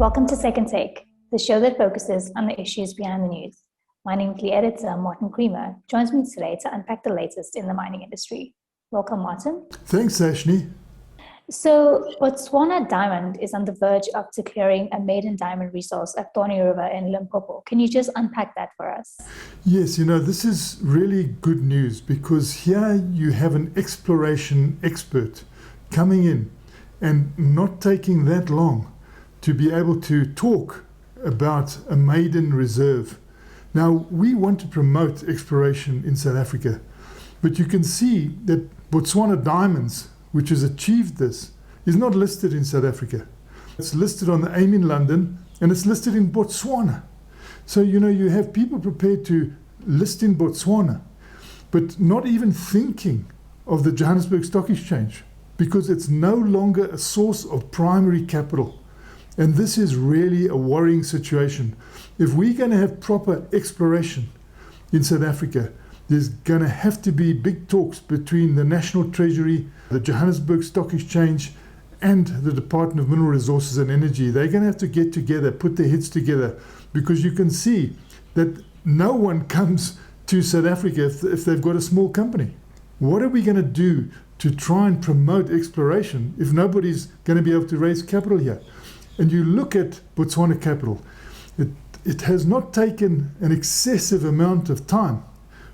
Welcome to Second Take, the show that focuses on the issues behind the news. Mining Weekly editor Martin Creamer joins me today to unpack the latest in the mining industry. Welcome, Martin. Thanks, Ashni. So, Botswana Diamond is on the verge of declaring a maiden diamond resource at Thorny River in Limpopo. Can you just unpack that for us? Yes, this is really good news because here you have an exploration expert coming in and not taking that long to be able to talk about a maiden reserve. Now, we want to promote exploration in South Africa, but you can see that Botswana Diamonds, which has achieved this, is not listed in South Africa. It's listed on the AIM in London and it's listed in Botswana. So, you have people prepared to list in Botswana, but not even thinking of the Johannesburg Stock Exchange because it's no longer a source of primary capital. And this is really a worrying situation. If we're going to have proper exploration in South Africa, there's going to have to be big talks between the National Treasury, the Johannesburg Stock Exchange, and the Department of Mineral Resources and Energy. They're going to have to get together, put their heads together, because you can see that no one comes to South Africa if they've got a small company. What are we going to do to try and promote exploration if nobody's going to be able to raise capital here? And you look at Botswana Capital, it has not taken an excessive amount of time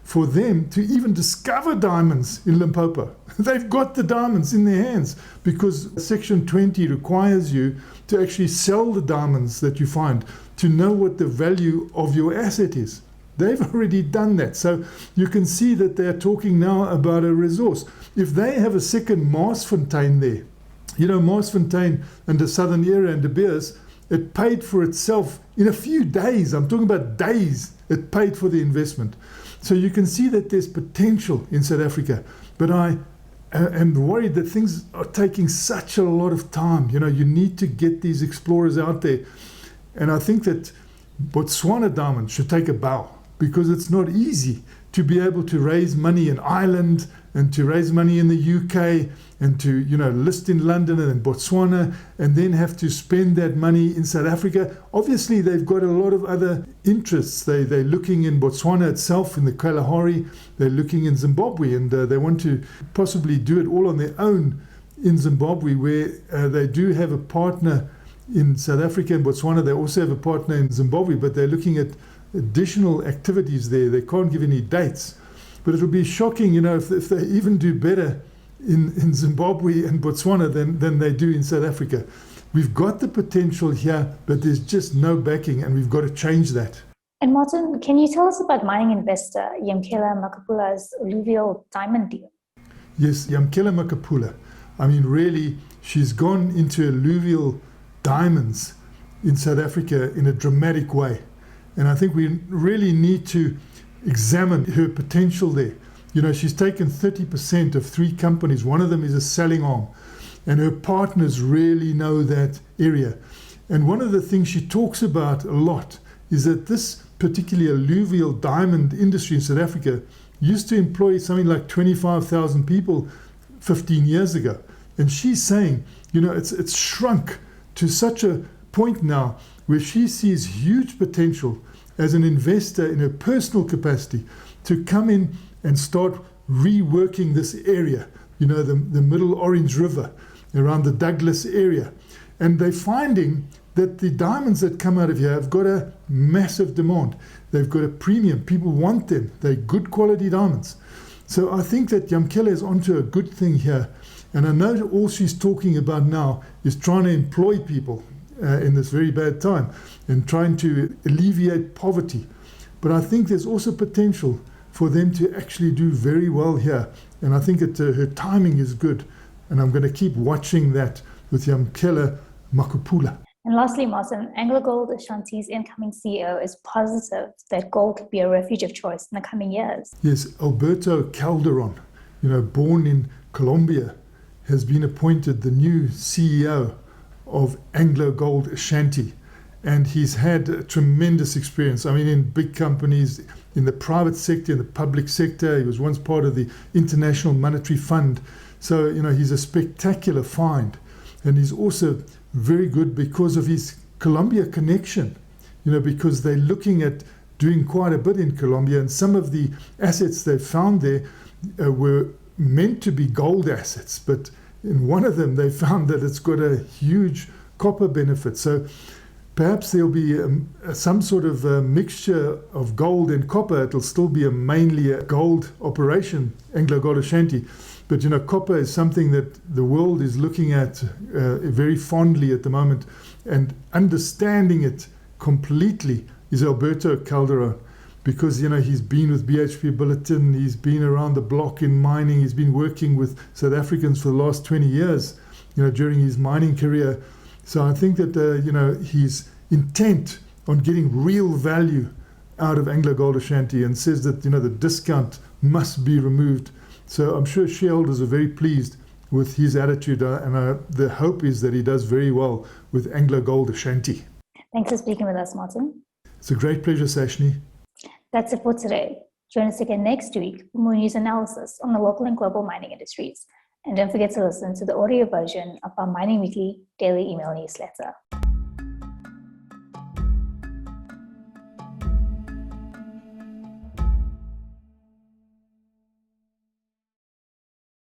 for them to even discover diamonds in Limpopo. They've got the diamonds in their hands because Section 20 requires you to actually sell the diamonds that you find to know what the value of your asset is. They've already done that. So you can see that they're talking now about a resource. If they have a second Marsfontein there, Marsfontein and the Southern Era and De Beers, it paid for itself in a few days. I'm talking about days. It paid for the investment. So you can see that there's potential in South Africa. But I am worried that things are taking such a lot of time. You need to get these explorers out there. And I think that Botswana Diamond should take a bow because it's not easy to be able to raise money in Ireland and to raise money in the UK and to, list in London and in Botswana and then have to spend that money in South Africa. Obviously, they've got a lot of other interests. They're looking in Botswana itself, in the Kalahari. They're looking in Zimbabwe and they want to possibly do it all on their own in Zimbabwe where they do have a partner in South Africa and Botswana. They also have a partner in Zimbabwe, but they're looking at additional activities there. They can't give any dates. But it'll be shocking, if they even do better in Zimbabwe and Botswana than they do in South Africa. We've got the potential here, but there's just no backing, and we've got to change that. And Martin, can you tell us about mining investor Yamkela Makupula's alluvial diamond deal? Yes, Yamkela Makupula. Really, she's gone into alluvial diamonds in South Africa in a dramatic way. And I think we really need to examine her potential there. She's taken 30% of 3 companies. One of them is a selling arm. And her partners really know that area. And one of the things she talks about a lot is that this particularly alluvial diamond industry in South Africa used to employ something like 25,000 people 15 years ago. And she's saying, it's shrunk to such a point now where she sees huge potential as an investor in her personal capacity to come in and start reworking this area, the Middle Orange River, around the Douglas area. And they're finding that the diamonds that come out of here have got a massive demand. They've got a premium. People want them. They're good quality diamonds. So I think that Yamkela is onto a good thing here. And I know all she's talking about now is trying to employ people in this very bad time and trying to alleviate poverty. But I think there's also potential for them to actually do very well here. And I think that her timing is good. And I'm going to keep watching that with Yamkela Makupula. And lastly, Martin, AngloGold Ashanti's incoming CEO is positive that gold could be a refuge of choice in the coming years. Yes, Alberto Calderon, born in Colombia, has been appointed the new CEO of AngloGold Ashanti. And he's had a tremendous experience. In big companies, in the private sector, in the public sector. He was once part of the International Monetary Fund. So, he's a spectacular find. And he's also very good because of his Colombia connection, because they're looking at doing quite a bit in Colombia, and some of the assets they found there were meant to be gold assets, but in one of them they found that it's got a huge copper benefit. So perhaps there'll be some sort of mixture of gold and copper. It'll still be mainly a gold operation, AngloGold Ashanti. But copper is something that the world is looking at very fondly at the moment, and understanding it completely is Alberto Calderon, because he's been with BHP Billiton, he's been around the block in mining, he's been working with South Africans for the last 20 years, during his mining career. So I think that he's intent on getting real value out of AngloGold Ashanti, and says that the discount must be removed. So I'm sure shareholders are very pleased with his attitude, and the hope is that he does very well with AngloGold Ashanti. Thanks for speaking with us, Martin. It's a great pleasure, Sashni. That's it for today. Join us again next week for more news analysis on the local and global mining industries. And don't forget to listen to the audio version of our Mining Weekly daily email newsletter.